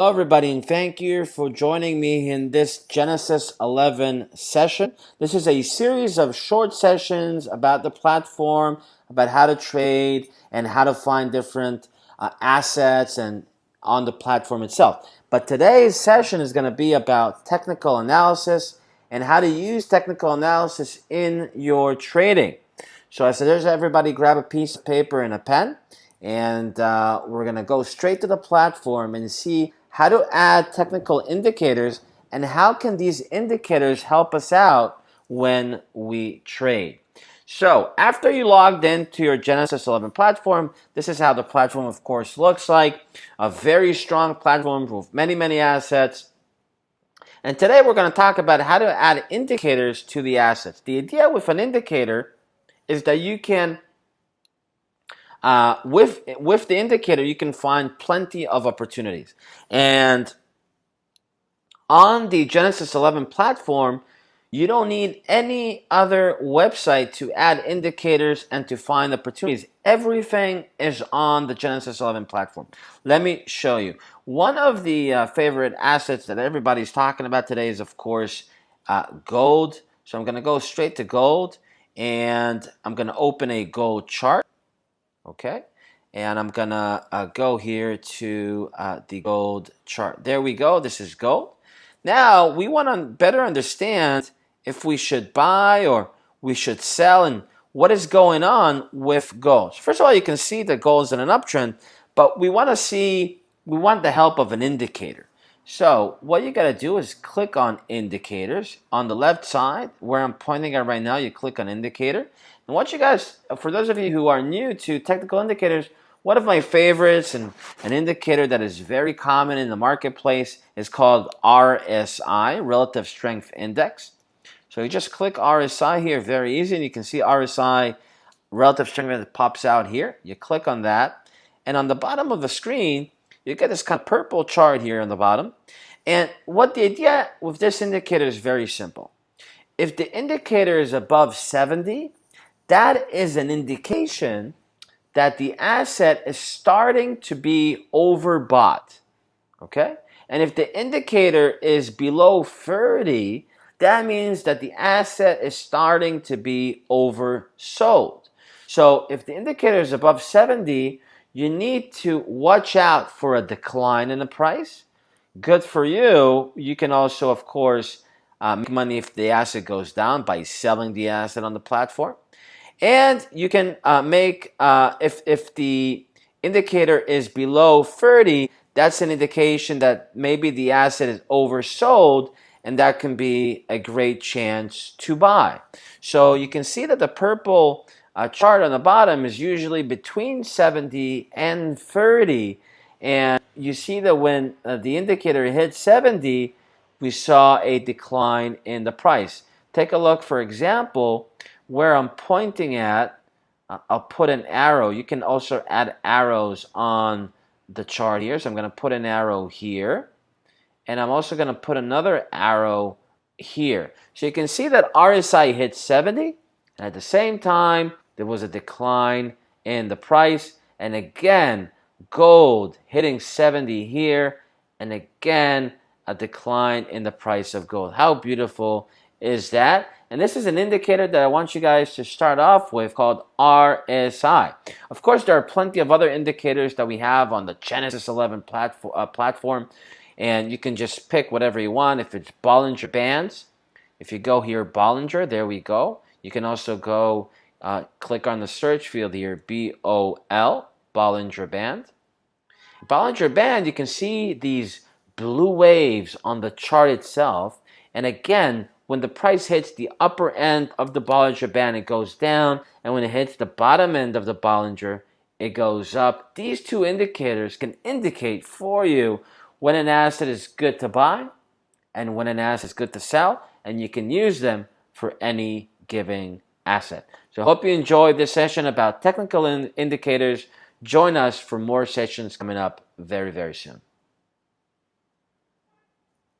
Hello, everybody, and thank you for joining me in this Genesis 11 session. This is a series of short sessions about the platform, about how to trade, and how to find different assets and on the platform itself. But today's session is going to be about technical analysis and how to use technical analysis in your trading. So I suggest everybody grab a piece of paper and a pen, and we're going to go straight to the platform and see how to add technical indicators and how can these indicators help us out when we trade. So after you logged into your Genesis 11 platform, this is how the platform, of course, looks like. A very strong platform with many assets. And today we're going to talk about how to add indicators to the assets. The idea with an indicator is that you can with the indicator, you can find plenty of opportunities. And on the Genesis 11 platform, you don't need any other website to add indicators and to find opportunities. Everything is on the Genesis 11 platform. Let me show you. One of the favorite assets that everybody's talking about today is, of course, gold. So I'm going to go straight to gold, and I'm going to open a gold chart. Okay, and I'm gonna go here to the gold chart. There we go. This is gold. Now we want to better understand if we should buy or we should sell and what is going on with gold. First of all, you can see that gold is in an uptrend, but we want the help of an indicator. So what you got to do is click on indicators. On the left side, where I'm pointing at right now, you click on indicator. And what you guys, for those of you who are new to technical indicators, one of my favorites and an indicator that is very common in the marketplace is called RSI, Relative Strength Index. So you just click RSI here, very easy, and you can see RSI, Relative Strength Index, pops out here. You click on that, and on the bottom of the screen, you get this kind of purple chart here on the bottom. And what the idea with this indicator is very simple. If the indicator is above 70, that is an indication that the asset is starting to be overbought. Okay? And if the indicator is below 30, that means that the asset is starting to be oversold. So if the indicator is above 70, you need to watch out for a decline in the price. Good for you. You can also, of course, make money if the asset goes down by selling the asset on the platform. And you can make, if the indicator is below 30, that's an indication that maybe the asset is oversold, and that can be a great chance to buy. So you can see that the purple chart on the bottom is usually between 70 and 30. And you see that when the indicator hit 70, we saw a decline in the price. Take a look, for example, where I'm pointing at. I'll put an arrow. You can also add arrows on the chart here. So I'm going to put an arrow here. And I'm also going to put another arrow here. So you can see that RSI hit 70. And at the same time, there was a decline in the price. And again, gold hitting 70 here. And again, a decline in the price of gold. How beautiful is that? And this is an indicator that I want you guys to start off with called RSI. Of course, there are plenty of other indicators that we have on the Genesis 11 platform. And you can just pick whatever you want. If it's Bollinger Bands, if you go here, Bollinger, there we go. You can also go click on the search field here, BOL, Bollinger Band. Bollinger Band, you can see these blue waves on the chart itself. And again, when the price hits the upper end of the Bollinger Band, it goes down. And when it hits the bottom end of the Bollinger, it goes up. These two indicators can indicate for you when an asset is good to buy and when an asset is good to sell. And you can use them for any given asset. So I hope you enjoyed this session about technical indicators. Join us for more sessions coming up very soon.